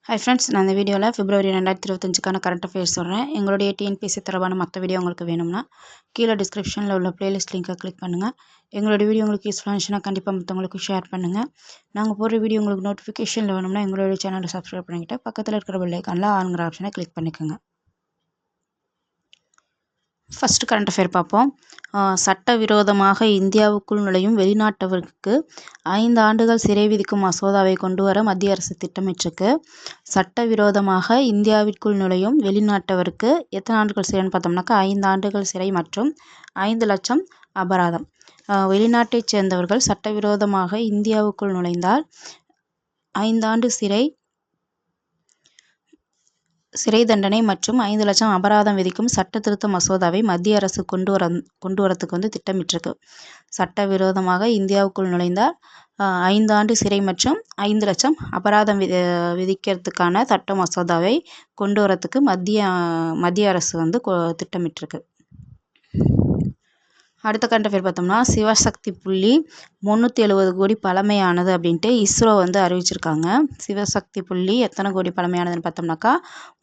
Hi friends, நான் இந்த வீடியோவில் பிப்ரவரி 2025க்கான கரண்ட் அஃபேர்ஸ் சொல்கிறேன். எங்களுடைய டிஎன்பிஎஸ்சி தொடர்பான மற்ற வீடியோ உங்களுக்கு வேணும்னா கீழே டிஸ்கிரிப்ஷனில் உள்ள பிளேலிஸ்ட் லிங்கை கிளிக் பண்ணுங்கள். எங்களுடைய வீடியோ உங்களுக்கு யூஸ்ஃபுல்லாக இருந்துச்சுன்னா கண்டிப்பாக மற்றவங்களுக்கு ஷேர் பண்ணுங்கள். நாங்கள் போடுற வீடியோ உங்களுக்கு நோட்டிஃபிகேஷனில் வேணும்னா எங்களுடைய சேனலை சப்ஸ்கிரைப் பண்ணிக்கிட்டு பக்கத்தில் இருக்கிற பெல் ஐக்கானில் ஆளுங்கிற ஆப்ஷனை கிளிக் பண்ணிக்கோங்க. ஃபஸ்ட்டு கரண்ட் அஃபேர் பார்ப்போம். சட்டவிரோதமாக இந்தியாவுக்குள் நுழையும் வெளிநாட்டவருக்கு 5 ஆண்டுகள் சிறை விதிக்கும் மசோதாவை கொண்டு வர மத்திய அரசு திட்டமிட்டிருக்கு. சட்டவிரோதமாக இந்தியாவிற்குள் நுழையும் வெளிநாட்டவருக்கு எத்தனை ஆண்டுகள் சிறைன்னு பார்த்தோம்னாக்கா 5 ஆண்டுகள் சிறை மற்றும் 5 லட்சம் அபராதம். வெளிநாட்டைச் சேர்ந்தவர்கள் சட்டவிரோதமாக இந்தியாவுக்குள் நுழைந்தால் 5 ஆண்டு சிறை தண்டனை மற்றும் 5 லட்சம் அபராதம் விதிக்கும் சட்ட திருத்த மசோதாவை மத்திய அரசு கொண்டு வரத்துக்கு திட்டமிட்டிருக்கு. சட்டவிரோதமாக இந்தியாவுக்குள் நுழைந்தால் 5 ஆண்டு சிறை மற்றும் 5 லட்சம் அபராதம் விதிக்கிறதுக்கான சட்ட மசோதாவை கொண்டு வரத்துக்கு மத்திய அரசு திட்டமிட்டிருக்கு. அடுத்த கரண்ட் அஃபேர் பார்த்தோம்னா, சிவசக்தி புள்ளி 370 கோடி பழமையானது அப்படின்ட்டு இஸ்ரோ அறிவிச்சிருக்காங்க. சிவசக்தி புள்ளி எத்தனை கோடி பழமையானதுன்னு பார்த்தோம்னாக்கா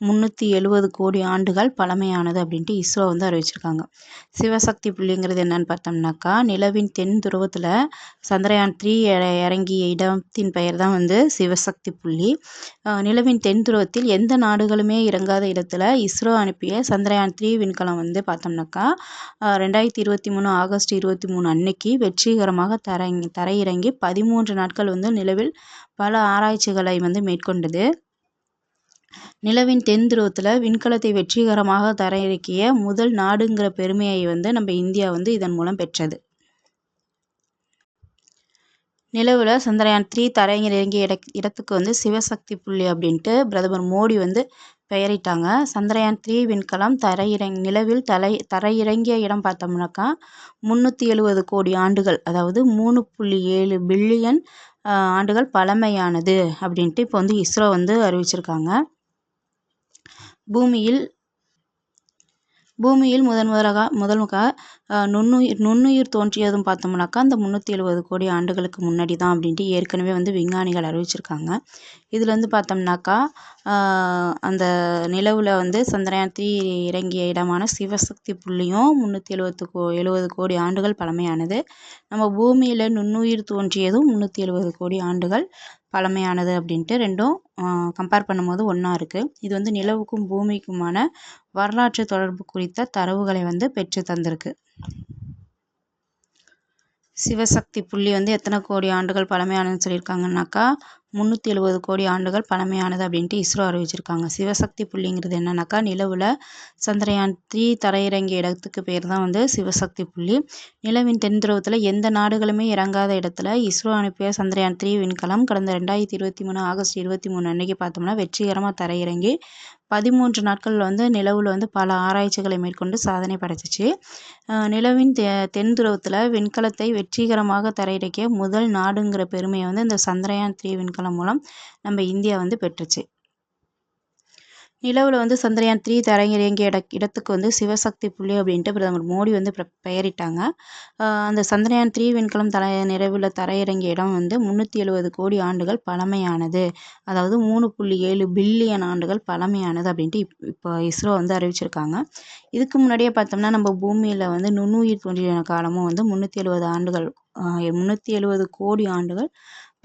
370 கோடி ஆண்டுகள் பழமையானது அப்படின்ட்டு இஸ்ரோ அறிவிச்சிருக்காங்க. சிவசக்தி புள்ளிங்கிறது என்னன்னு பார்த்தோம்னாக்கா நிலவின் தென் துருவத்தில் சந்திரயான் 3 இறங்கிய இடத்தின் பெயர் தான் சிவசக்தி புள்ளி. நிலவின் தென் துருவத்தில் எந்த நாடுகளுமே இறங்காத இடத்துல இஸ்ரோ அனுப்பிய சந்திரயான் 3 விண்கலம் பார்த்தோம்னாக்கா 2023 ஆகஸ்ட் 23 அன்னைக்கு வெற்றிகரமாக தரையிறங்கி 13 நாட்கள் நிலவில் பல ஆராய்ச்சிகளை மேற்கொண்டது. நிலவின் தென் துருவத்தில் விண்கலத்தை வெற்றிகரமாக தரையிறக்கிய முதல் நாடுங்கிற பெருமையை நம்ம இந்தியா இதன் மூலம் பெற்றது. நிலவில் சந்திரயான் 3 தரையிறங்கிய இடத்துக்கு சிவசக்தி புள்ளி அப்படின்ட்டு பிரதமர் மோடி பெயரிட்டாங்க. சந்திரயான் 3 விண்கலம் நிலவில் தரையிறங்கிய இடம் பார்த்தோம்னாக்கா 370 கோடி ஆண்டுகள், அதாவது 3.7 பில்லியன் ஆண்டுகள் பழமையானது அப்படின்ட்டு இப்போ இஸ்ரோ அறிவிச்சிருக்காங்க. பூமியில் முதல்முக நுண்ணுயிர் தோன்றியதும் பார்த்தோம்னாக்கா அந்த 370 கோடி ஆண்டுகளுக்கு முன்னாடி தான் அப்படின்ட்டு ஏற்கனவே விஞ்ஞானிகள் அறிவிச்சிருக்காங்க. இதில் பார்த்தோம்னாக்கா அந்த நிலவில் சந்திரயான் 3 இறங்கிய இடமான சிவசக்தி புள்ளியும் 370 கோடி ஆண்டுகள் பழமையானது. நம்ம பூமியில் நுண்ணுயிர் தோன்றியதும் 370 கோடி ஆண்டுகள் பழமையானது அப்படின்ட்டு ரெண்டும் கம்பேர் பண்ணும்போது ஒன்றா இருக்குது. இது நிலவுக்கும் பூமிக்குமான வரலாற்று தொடர்பு குறித்த தரவுகளை பெற்று தந்திருக்கு. சிவசக்தி புள்ளி எத்தனை கோடி ஆண்டுகள் பழமையானதுன்னு சொல்லியிருக்காங்கன்னாக்கா 370 கோடி ஆண்டுகள் பழமையானது அப்படின்ட்டு இஸ்ரோ அறிவிச்சிருக்காங்க. சிவசக்தி புள்ளிங்கிறது என்னன்னாக்கா நிலவில் சந்திரயான் 3 தரையிறங்கிய இடத்துக்கு பேர் தான் சிவசக்தி புள்ளி. நிலவின் தென் துருவத்தில் எந்த நாடுகளுமே இறங்காத இடத்துல இஸ்ரோ அனுப்பிய சந்திரயான் 3 விண்கலம் கடந்த 2023 ஆகஸ்ட் 23 அன்னைக்கு பார்த்தோம்னா வெற்றிகரமாக தரையிறங்கி 13 நாட்கள் நிலவில் பல ஆராய்ச்சிகளை மேற்கொண்டு சாதனை படைச்சிச்சு. நிலவின் தென் துருவத்தில் விண்கலத்தை வெற்றிகரமாக தரையிறக்கிய முதல் நாடுங்கிற பெருமையை இந்த சந்திரயான் 3 விண்கலம் மூலம் நம்ம இந்தியா பெற்றுச்சு. நிலவில் சந்திரயான் 3 தரையிறங்கிய இடத்துக்கு சிவசக்தி புள்ளி அப்படின்ட்டு பிரதமர் மோடி பெயரிட்டாங்க. அந்த சந்திரயான் 3 விண்கலம் நிலவில் தரையிறங்கிய இடம் 370 கோடி ஆண்டுகள் பழமையானது, அதாவது 3.7 பில்லியன் ஆண்டுகள் பழமையானது அப்படின்ட்டு இப்போ இஸ்ரோ அறிவிச்சிருக்காங்க. இதுக்கு முன்னாடியே பார்த்தோம்னா நம்ம பூமியில் நுண்ணுயிர் தோன்றிய காலமும் 370 கோடி ஆண்டுகள்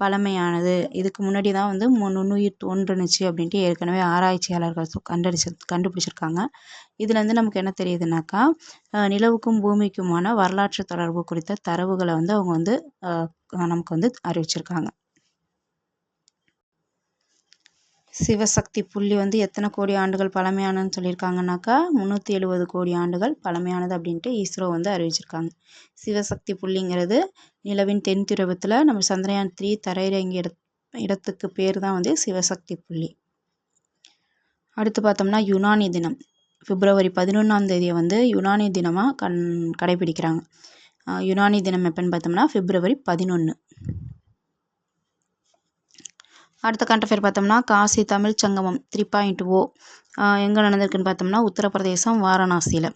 பழமையானது. இதுக்கு முன்னாடி தான் நுண்ணுயிர் தோன்றுனுச்சு அப்படின்ட்டு ஏற்கனவே ஆராய்ச்சியாளர்கள் கண்டுபிடிச்சிருக்காங்க. இதுலேருந்து நமக்கு என்ன தெரியுதுனாக்கா நிலவுக்கும் பூமிக்குமான வரலாற்று தொடர்பு குறித்த தரவுகளை அவங்க நமக்கு அறிவிச்சிருக்காங்க. சிவசக்தி புள்ளி எத்தனை கோடி ஆண்டுகள் பழமையானதுன்னு சொல்லியிருக்காங்கனாக்கா 370 கோடி ஆண்டுகள் பழமையானது அப்படின்ட்டு இஸ்ரோ அறிவிச்சிருக்காங்க. சிவசக்தி புள்ளிங்கிறது நிலவின் தென் துருவத்தில் நம்ம சந்திரயான் 3 தரையிறங்கிய இடத்துக்கு பேர் தான் சிவசக்தி புள்ளி. அடுத்து பார்த்தோம்னா யுனானி தினம் பிப்ரவரி 11ஆம் தேதியை யுனானி தினமாக கடைபிடிக்கிறாங்க. யுனானி தினம் எப்போன்னு பார்த்தோம்னா பிப்ரவரி 11. அடுத்த கரண்ட் அஃபேர் பார்த்தோம்னா காசி தமிழ் சங்கமம் 3.0 எங்கே நடந்திருக்குன்னு பார்த்தோம்னா உத்தரப்பிரதேசம் வாரணாசியில்.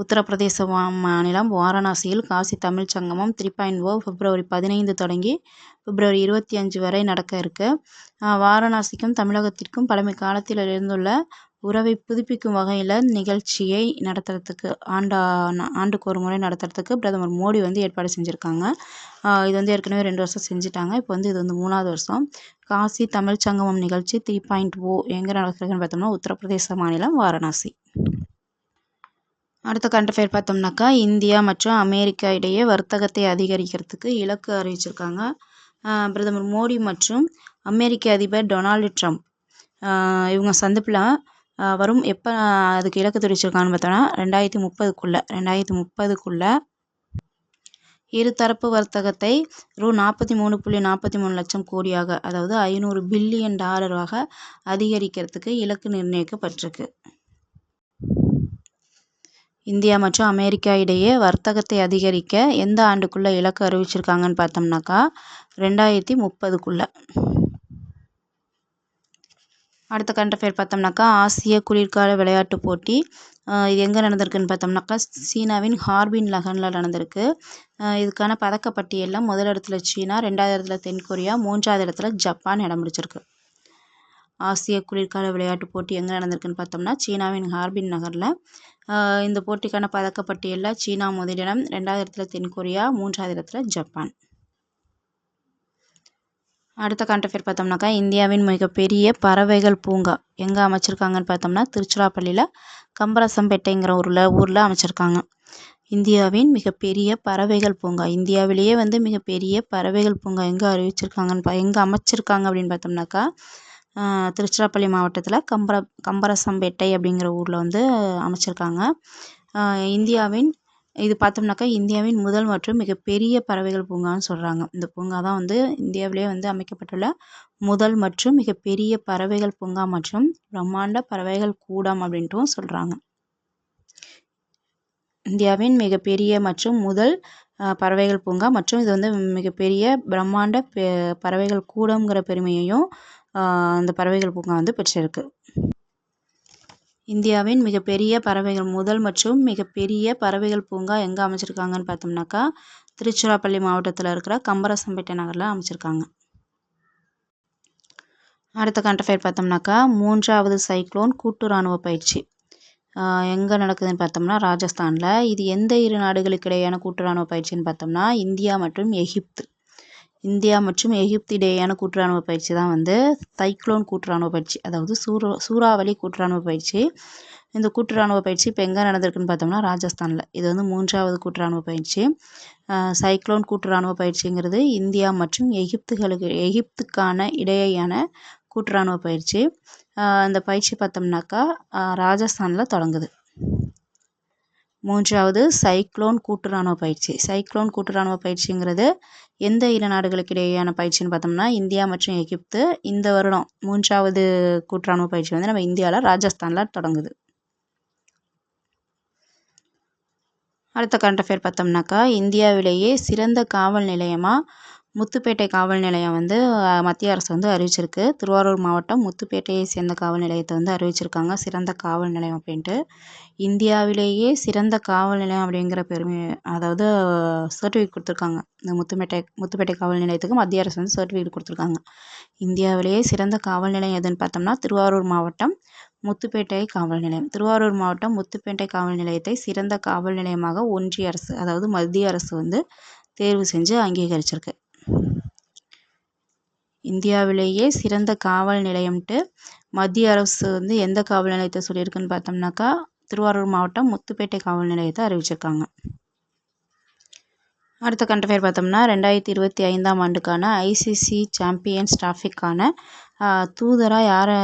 உத்தரப்பிரதேச மாநிலம் வாரணாசியில் காசி தமிழ் சங்கமம் 3.0 பிப்ரவரி 15 தொடங்கி பிப்ரவரி 25 வரை நடக்க இருக்கு. வாரணாசிக்கும் தமிழகத்திற்கும் பழமை காலத்தில் இருந்துள்ள உறவை புதுப்பிக்கும் வகையில் நிகழ்ச்சியை நடத்துறதுக்கு ஆண்டுக்கு ஒரு முறை நடத்துறதுக்கு பிரதமர் மோடி வந்து ஏற்பாடு செஞ்சுருக்காங்க. இது வந்து ஏற்கனவே 2 வருஷம் செஞ்சுட்டாங்க. இப்போ வந்து இது வந்து 3வது வருஷம். காசி தமிழ் சங்கமம் நிகழ்ச்சி 3.0 எங்கே நடக்குதுன்னு பார்த்தோம்னா உத்தரப்பிரதேச மாநிலம் வாரணாசி. அடுத்த கரண்ட் அஃபேர் பார்த்தோம்னாக்கா இந்தியா மற்றும் அமெரிக்கா இடையே வர்த்தகத்தை அதிகரிக்கிறதுக்கு இலக்கு அறிவிச்சிருக்காங்க. பிரதமர் மோடி மற்றும் அமெரிக்க அதிபர் டொனால்டு ட்ரம்ப் இவங்க சந்திப்பில் வரும் எப்போ அதுக்கு இலக்கு தெரிவிச்சிருக்காங்கன்னு பார்த்தோன்னா 2030க்குள்ளே இருதரப்பு வர்த்தகத்தை ரூ. 43.43 லட்சம் கோடியாக, அதாவது $500 பில்லியன் அதிகரிக்கிறதுக்கு இலக்கு நிர்ணயிக்கப்பட்டிருக்கு. இந்தியா மற்றும் அமெரிக்கா இடையே வர்த்தகத்தை அதிகரிக்க எந்த ஆண்டுக்குள்ளே இலக்கு அறிவிச்சிருக்காங்கன்னு பார்த்தோம்னாக்கா 2030க்குள்ளே. அடுத்த கரண்ட் அஃபேர் பார்த்தோம்னாக்கா ஆசிய குளிர்கால விளையாட்டுப் போட்டி இது எங்கே நடந்திருக்குன்னு பார்த்தோம்னாக்கா சீனாவின் ஹார்பின் நகரில் நடந்திருக்கு. இதுக்கான பதக்கப்பட்டியலில் முதல் இடத்துல சீனா, 2வது இடத்துல தென்கொரியா, 3வது இடத்துல ஜப்பான் இடம் பிடிச்சிருக்கு. ஆசிய குளிர்கால விளையாட்டுப் போட்டி எங்கே நடந்திருக்குன்னு பார்த்தோம்னா சீனாவின் ஹார்பின் நகரில். இந்த போட்டிக்கான பதக்கப்பட்டியலில் சீனா முதலிடம், 2வது இடத்துல தென்கொரியா, 3வது இடத்துல ஜப்பான். அடுத்த கரண்ட் அஃபேர் பார்த்தோம்னாக்கா இந்தியாவின் மிகப்பெரிய பறவைகள் பூங்கா எங்கே அமைச்சிருக்காங்கன்னு பார்த்தோம்னா திருச்சிராப்பள்ளியில் கம்பரசம்பேட்டைங்கிற ஊரில் அமைச்சிருக்காங்க. இந்தியாவின் மிகப்பெரிய பறவைகள் பூங்கா, இந்தியாவிலேயே வந்து மிகப்பெரிய பறவைகள் பூங்கா எங்கே எங்கே அமைச்சிருக்காங்க அப்படின்னு பார்த்தோம்னாக்கா திருச்சிராப்பள்ளி மாவட்டத்தில் கம்பரசம்பேட்டை அப்படிங்கிற ஊரில் வந்து அமைச்சிருக்காங்க. இது பார்த்தோம்னாக்கா இந்தியாவின் முதல் மற்றும் மிகப்பெரிய பறவைகள் பூங்கான்னு சொல்கிறாங்க. இந்த பூங்கா தான் வந்து இந்தியாவிலேயே வந்து அமைக்கப்பட்டுள்ள முதல் மற்றும் மிகப்பெரிய பறவைகள் பூங்கா மற்றும் பிரம்மாண்ட பறவைகள் கூடம் அப்படின்ட்டும் சொல்கிறாங்க. இந்தியாவின் மிகப்பெரிய மற்றும் முதல் பறவைகள் பூங்கா மற்றும் இது வந்து மிகப்பெரிய பிரம்மாண்ட பறவைகள் கூடங்கிற பெருமையையும் இந்த பறவைகள் பூங்கா வந்து பெற்றிருக்கு. இந்தியாவின் மிகப்பெரிய முதல் மற்றும் மிகப்பெரிய பறவைகள் பூங்கா எங்கே அமைச்சிருக்காங்கன்னு பார்த்தோம்னாக்கா திருச்சிராப்பள்ளி மாவட்டத்தில் இருக்கிற கம்பரசம்பேட்டை நகரில் அமைச்சிருக்காங்க. அடுத்த கரண்ட் அஃபேர் பார்த்தோம்னாக்கா 3வது சைக்ளோன் கூட்டு இராணுவ பயிற்சி எங்கே நடக்குதுன்னு பார்த்தோம்னா ராஜஸ்தானில். இது எந்த 2 நாடுகளுக்கு இடையேயான கூட்டு இராணுவ பயிற்சின்னு பார்த்தோம்னா இந்தியா மற்றும் எகிப்து இடையேயான கூட்டு இராணுவ பயிற்சி தான் வந்து சைக்ளோன் கூட்டு இராணுவ பயிற்சி, அதாவது சூறாவளி கூட்டு இராணுவ பயிற்சி. இந்த கூட்டு இராணுவ பயிற்சி இப்போ எங்கே நடந்திருக்குன்னு பார்த்தோம்னா ராஜஸ்தானில். இது வந்து 3வது கூட்டு இராணுவ பயிற்சி. சைக்ளோன் கூட்டு இராணுவ பயிற்சிங்கிறது இந்தியா மற்றும் எகிப்துக்கான இடையேயான கூட்டு இராணுவ பயிற்சி. இந்த பயிற்சி பார்த்தோம்னாக்கா ராஜஸ்தானில் தொடங்குது. 3வது சைக்ளோன் கூட்டு இராணுவ பயிற்சி. சைக்ளோன் கூட்டு இராணுவ பயிற்சிங்கிறது எந்த 2 நாடுகளுக்கு இடையேயான பயிற்சின்னு பார்த்தோம்னா இந்தியா மற்றும் எகிப்து. இந்த வருடம் 3வது கூட்டு இராணுவ பயிற்சி வந்து நம்ம இந்தியாவில் ராஜஸ்தானில் தொடங்குது. அடுத்த கரண்ட் அஃபேர் பார்த்தோம்னாக்கா இந்தியாவிலேயே சிறந்த காவல் நிலையமாக முத்துப்பேட்டை காவல் நிலையம் வந்து மத்திய அரசு வந்து அறிவிச்சிருக்கு. திருவாரூர் மாவட்டம் முத்துப்பேட்டையை சேர்ந்த காவல் நிலையத்தை வந்து அறிவிச்சிருக்காங்க சிறந்த காவல் நிலையம் அப்படின்ட்டு. இந்தியாவிலேயே சிறந்த காவல் நிலையம் அப்படிங்கிற பெருமை, அதாவது சர்டிஃபிகேட் கொடுத்துருக்காங்க. இந்த முத்துப்பேட்டை காவல் நிலையத்துக்கு மத்திய அரசு வந்து சர்டிஃபிகேட் கொடுத்துருக்காங்க. இந்தியாவிலேயே சிறந்த காவல் நிலையம் எதுன்னு பார்த்தோம்னா திருவாரூர் மாவட்டம் முத்துப்பேட்டை காவல் நிலையம். திருவாரூர் மாவட்டம் முத்துப்பேட்டை காவல் நிலையத்தை சிறந்த காவல் நிலையமாக ஒன்றிய அரசு, அதாவது மத்திய அரசு வந்து தேர்வு செஞ்சு அங்கீகரிச்சிருக்கு. இந்தியாவிலேயே சிறந்த காவல் நிலையம்ட்டு மத்திய அரசு வந்து எந்த காவல் நிலையத்தை சொல்லியிருக்குன்னு பார்த்தோம்னாக்கா திருவாரூர் மாவட்டம் முத்துப்பேட்டை காவல் நிலையத்தை அறிவிச்சிருக்காங்க. அடுத்த கரண்ட் அஃபேர் பார்த்தோம்னா 2025ஆம் ஆண்டுக்கான ஐசிசி சாம்பியன்ஸ் டிராஃபிக்கான தூதராக யாரை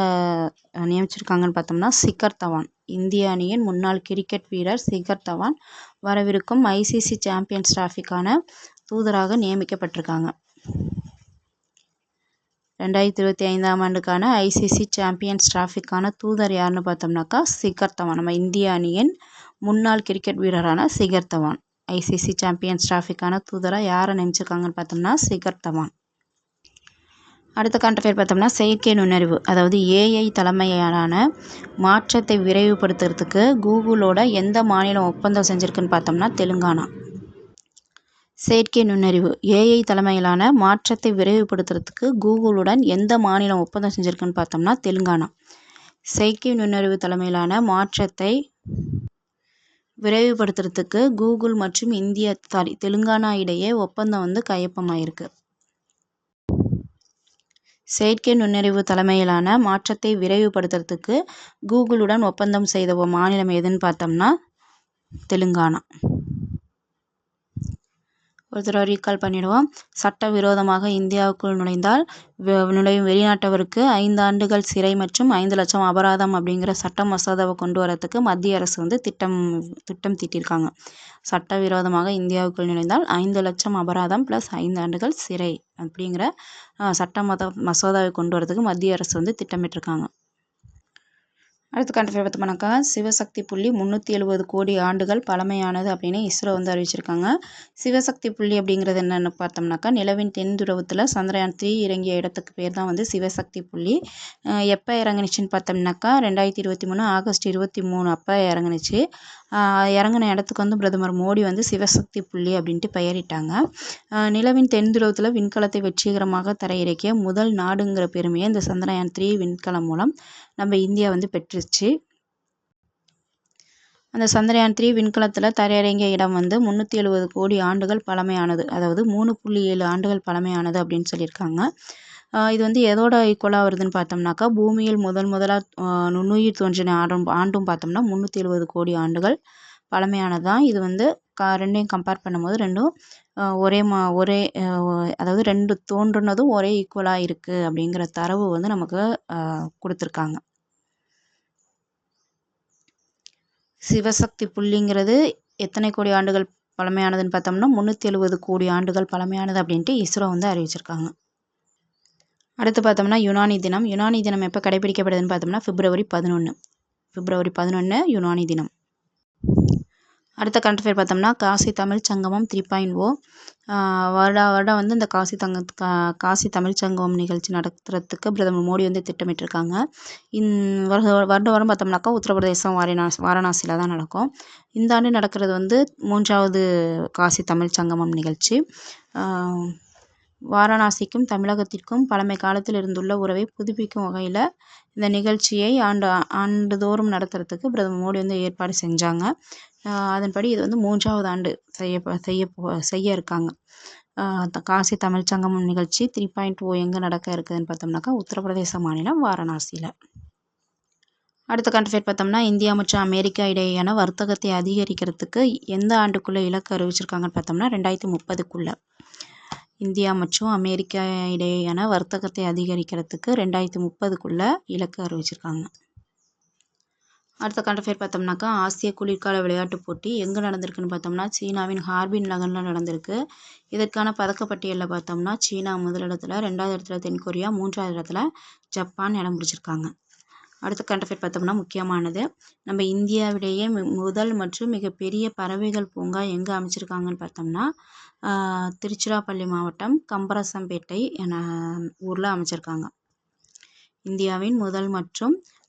நியமிச்சிருக்காங்கன்னு பார்த்தோம்னா சிகர் தவான். இந்திய அணியின் முன்னாள் கிரிக்கெட் வீரர் சிகர் தவான் வரவிருக்கும் ஐசிசி சாம்பியன்ஸ் டிராஃபிக்கான தூதராக நியமிக்கப்பட்டிருக்காங்க. 2025ஆம் ஆண்டுக்கான ஐசிசி சாம்பியன்ஸ் டிராஃபிக்கான தூதர் யாருன்னு பார்த்தோம்னாக்கா சிகர் தவான். நம்ம இந்திய அணியின் முன்னாள் கிரிக்கெட் வீரரான சிகர் தவான் ஐசிசி சாம்பியன்ஸ் டிராஃபிக்கான தூதராக யாரை நியமிச்சிருக்காங்கன்னு பார்த்தோம்னா சிகர் தவான். அடுத்த கரண்ட் அஃபேர் பார்த்தோம்னா செயற்கை நுண்ணறிவு அதாவது ஏஐ தலைமையிலான மாற்றத்தை விரைவுபடுத்துறதுக்கு கூகுளோட எந்த மாநிலம் ஒப்பந்தம் செஞ்சுருக்குன்னு பார்த்தோம்னா தெலுங்கானா. செயற்கை நுண்ணறிவு ஏஐ தலைமையிலான மாற்றத்தை விரைவுபடுத்துறதுக்கு கூகுளுடன் எந்த மாநிலம் ஒப்பந்தம் செஞ்சுருக்குன்னு பார்த்தோம்னா தெலுங்கானா. செயற்கை நுண்ணறிவு தலைமையிலான மாற்றத்தை விரைவுபடுத்துறதுக்கு கூகுள் மற்றும் தெலுங்கானா இடையே ஒப்பந்தம் கையொப்பமாயிருக்கு. செயற்கை நுண்ணறிவு தலைமையிலான மாற்றத்தை விரைவுபடுத்துறதுக்கு கூகுளுடன் ஒப்பந்தம் செய்த மாநிலம் எதுன்னு பார்த்தோம்னா தெலுங்கானா. ஒரு தடவை ரீகால் பண்ணிடுவோம். சட்டவிரோதமாக இந்தியாவுக்குள் நுழையும் வெளிநாட்டவருக்கு 5 ஆண்டுகள் சிறை மற்றும் 5 லட்சம் அபராதம் அப்படிங்கிற சட்ட மசோதாவை கொண்டு வரத்துக்கு மத்திய அரசு திட்டம் தீட்டியிருக்காங்க. சட்டவிரோதமாக இந்தியாவுக்குள் நுழைந்தால் 5 லட்சம் அபராதம் ப்ளஸ் 5 ஆண்டுகள் சிறை அப்படிங்கிற சட்ட மசோதாவை கொண்டு வரதுக்கு மத்திய அரசு திட்டமிட்டிருக்காங்க. அடுத்து கரண்ட் அஃபேர் பார்த்தோம்னாக்கா சிவசக்தி புள்ளி 370 கோடி ஆண்டுகள் பழமையானது அப்படின்னு இஸ்ரோ அறிவிச்சிருக்காங்க. சிவசக்தி புள்ளி அப்படிங்கிறது என்னென்னு பார்த்தோம்னாக்கா நிலவின் தென் துருவத்தில் சந்திரயான் 3 இறங்கிய இடத்துக்கு பேர் தான் சிவசக்தி புள்ளி. எப்போ இறங்குனுச்சின்னு பார்த்தோம்னாக்கா 2023 ஆகஸ்ட் 23 அப்போ இறங்குனுச்சு. இறங்கின இடத்துக்கு பிரதமர் மோடி சிவசக்தி புள்ளி அப்படின்ட்டு பெயரிட்டாங்க. நிலவின் தென் துருவத்தில் விண்கலத்தை வெற்றிகரமாக தரையிறக்கிய முதல் நாடுங்கிற பெருமையை இந்த சந்திரயான் 3 விண்கலம் மூலம் நம்ம இந்தியா பெற்றுச்சு. அந்த சந்திரயான் 3 விண்கலத்தில் தரையிறங்கிய இடம் 370 கோடி ஆண்டுகள் பழமையானது, அதாவது 3.7 ஆண்டுகள் பழமையானது அப்படின்னு சொல்லியிருக்காங்க. இது எதோட ஈக்குவலாக வருதுன்னு பார்த்தோம்னாக்கா பூமியில் முதலாக நுண்ணுயிர் தோன்றின ஆண்டும் பார்த்தோம்னா 370 கோடி ஆண்டுகள் பழமையானது தான். இது ரெண்டையும் கம்பேர் பண்ணும்போது ரெண்டும் ஒரே அதாவது ரெண்டு தோன்றுனதும் ஒரே ஈக்குவலாக இருக்குது அப்படிங்கிற தரவு நமக்கு கொடுத்துருக்காங்க. சிவசக்தி புள்ளிங்கிறது எத்தனை கோடி ஆண்டுகள் பழமையானதுன்னு பார்த்தோம்னா 370 கோடி ஆண்டுகள் பழமையானது அப்படின்ட்டு இஸ்ரோ அறிவிச்சிருக்காங்க. அடுத்து பார்த்தோம்னா யுனானி தினம். யுனானி தினம் எப்போ கடைபிடிக்கப்படுதுன்னு பார்த்தோம்னா பிப்ரவரி 11 யுனானி தினம். அடுத்த கரண்ட் அஃபேர் பார்த்தோம்னா காசி தமிழ் சங்கமம் 3.0 வருடம் இந்த காசி தமிழ் சங்கமம் நிகழ்ச்சி நடத்துறதுக்கு பிரதமர் மோடி திட்டமிட்டிருக்காங்க. வருடம் பார்த்தோம்னாக்கா உத்தரப்பிரதேசம் வாரணாசியில் தான் நடக்கும். இந்த ஆண்டு நடக்கிறது 3வது காசி தமிழ் சங்கமம் நிகழ்ச்சி. வாரணாசிக்கும் தமிழகத்திற்கும் பழமை காலத்தில் இருந்துள்ள உறவை புதுப்பிக்கும் வகையில் இந்த நிகழ்ச்சியை ஆண்டுதோறும் நடத்துறதுக்கு பிரதமர் மோடி ஏற்பாடு செஞ்சாங்க. அதன்படி இது 3வது ஆண்டு செய்ய இருக்காங்க. காசி தமிழ் சங்கமம் நிகழ்ச்சி 3.0 எங்கே நடக்க இருக்குதுன்னு பார்த்தோம்னாக்கா உத்தரப்பிரதேச மாநிலம் வாரணாசியில். அடுத்த கரண்ட் அஃபேர் பார்த்தோம்னா இந்தியா மற்றும் அமெரிக்கா இடையேயான வர்த்தகத்தை அதிகரிக்கிறதுக்கு எந்த ஆண்டுக்குள்ளே இலக்கு அறிவிச்சிருக்காங்கன்னு பார்த்தோம்னா 2030க்குள்ளே. இந்தியா மற்றும் அமெரிக்கா இடையேயான வர்த்தகத்தை அதிகரிக்கிறதுக்கு 2030க்குள்ளே இலக்கு அறிவிச்சிருக்காங்க. அடுத்த கரண்ட் அஃபேர் பார்த்தோம்னாக்கா ஆசிய குளிர்கால விளையாட்டுப் போட்டி எங்கே நடந்திருக்குன்னு பார்த்தோம்னா சீனாவின் ஹார்பின் நகரில் நடந்திருக்கு. இதற்கான பதக்கப்பட்டியலில் பார்த்தோம்னா சீனா முதலிடத்தில், 2வது இடத்துல தென்கொரியா, 3வது இடத்துல ஜப்பான் இடம் பிடிச்சிருக்காங்க. அடுத்த கரண்ட் அஃபேர் பார்த்தோம்னா முக்கியமானது, நம்ம இந்தியாவிலேயே முதல் மற்றும் மிகப்பெரிய பறவைகள் பூங்கா எங்கே அமைச்சிருக்காங்கன்னு பார்த்தோம்னா திருச்சிராப்பள்ளி மாவட்டம் கம்பரசம்பேட்டை என ஊரில் அமைச்சிருக்காங்க. இந்தியாவின் முதல்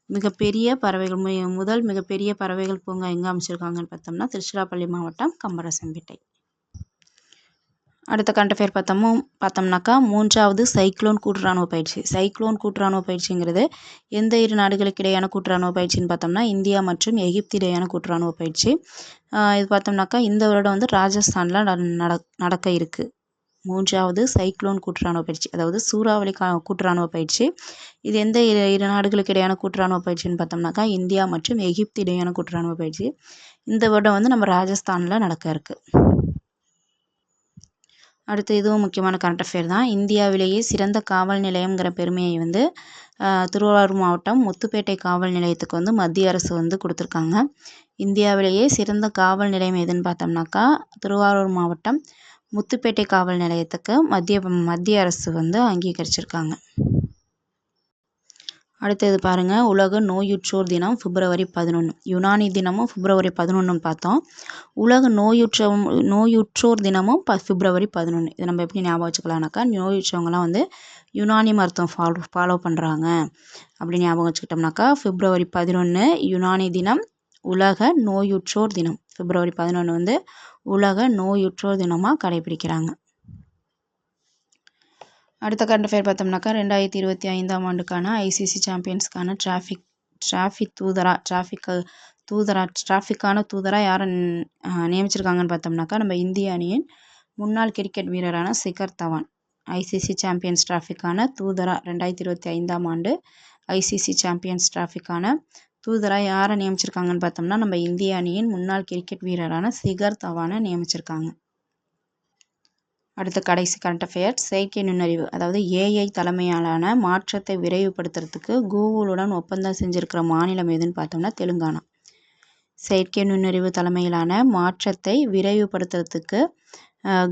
மிகப்பெரிய பறவைகள் பூங்கா எங்கே அமைச்சிருக்காங்கன்னு பார்த்தோம்னா திருச்சிராப்பள்ளி மாவட்டம் கம்பரசம்பேட்டை. அடுத்த கரண்ட் அஃபேர் பார்த்தோம்னாக்கா 3வது சைக்ளோன் கூட்டுராணுவ பயிற்சி. சைக்ளோன் கூட்டுராணுவ பயிற்சிங்கிறது எந்த 2 நாடுகளுக்கு இடையான கூட்டுராணுவ பயிற்சின்னு பார்த்தோம்னா இந்தியா மற்றும் எகிப்து இடையான கூட்டுராணுவ பயிற்சி. இது பார்த்தோம்னாக்கா இந்த வருடம் ராஜஸ்தானில் நடக்க இருக்குது. 3வது சைக்ளோன் கூட்டுராணுவ பயிற்சி, அதாவது சூறாவளி கூட்டுராணுவ பயிற்சி. இது எந்த 2 நாடுகளுக்கு இடையான கூட்டுராணுவ பயிற்சின்னு பார்த்தோம்னாக்கா இந்தியா மற்றும் எகிப்து இடையான கூட்டுராணுவ பயிற்சி. இந்த வருடம் நம்ம ராஜஸ்தானில் நடக்க இருக்குது. அடுத்து இதுவும் முக்கியமான கரண்ட் அஃபேர் தான். இந்தியாவிலேயே சிறந்த காவல் நிலையம்ங்கிற பெருமையை திருவாரூர் மாவட்டம் முத்துப்பேட்டை காவல் நிலையத்துக்கு மத்திய அரசு கொடுத்துருக்காங்க. இந்தியாவிலேயே சிறந்த காவல் நிலையம் எதுன்னு பார்த்தோம்னாக்கா திருவாரூர் மாவட்டம் முத்துப்பேட்டை காவல் நிலையத்துக்கு மத்திய அரசு அங்கீகரிச்சிருக்காங்க. அடுத்தது பாருங்கள், உலக நோயுற்றோர் தினம் பிப்ரவரி 11. யுனானி தினமும் பிப்ரவரி 11 பார்த்தோம். உலக நோயுற்றோர் தினமும் பிப்ரவரி 11. இதை நம்ம எப்படி ஞாபகம் வச்சுக்கலாம்னாக்கா, நோயுற்றவங்கலாம் வந்து யுனானி மருத்துவம் ஃபாலோ பண்ணுறாங்க அப்படி ஞாபகம் வச்சுக்கிட்டோம்னாக்கா, பிப்ரவரி 11 யுனானி தினம், உலக நோயுற்றோர் தினம். பிப்ரவரி 11 வந்து உலக நோயுற்றோர் தினமாக கடைபிடிக்கிறாங்க. அடுத்த கரண்ட் அஃபேர் பார்த்தோம்னாக்கா, 2025ஆம் ஆண்டுக்கான ஐசிசி சாம்பியன்ஸ்க்கான டிராஃபிக்கான தூதராக யாரை நியமிச்சிருக்காங்கன்னு பார்த்தோம்னாக்கா, நம்ம இந்திய அணியின் முன்னாள் கிரிக்கெட் வீரரான சிகர் தவான் ஐசிசி சாம்பியன்ஸ் டிராஃபிக்கான தூதராக 2025ஆம் ஆண்டு ஐசிசி சாம்பியன்ஸ் டிராஃபிக்கான தூதராக யாரை நியமிச்சிருக்காங்கன்னு பார்த்தோம்னா, நம்ம இந்திய அணியின் முன்னாள் கிரிக்கெட் வீரரான சிகர் தவானை நியமிச்சிருக்காங்க. அடுத்த கடைசி கரண்ட் அஃபேர்ஸ், செயற்கை நுண்ணறிவு அதாவது ஏஐ தலைமையிலான மாற்றத்தை விரைவுபடுத்துறதுக்கு கூகுளுடன் ஒப்பந்தம் செஞ்சுருக்கிற மாநிலம் எதுன்னு பார்த்தோம்னா தெலுங்கானா. செயற்கை நுண்ணறிவு தலைமையிலான மாற்றத்தை விரைவுபடுத்துறதுக்கு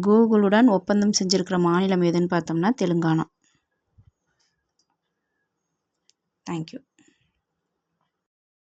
கூகுளுடன் ஒப்பந்தம் செஞ்சுருக்கிற மாநிலம் எதுன்னு பார்த்தோம்னா தெலுங்கானா. தேங்க்யூ.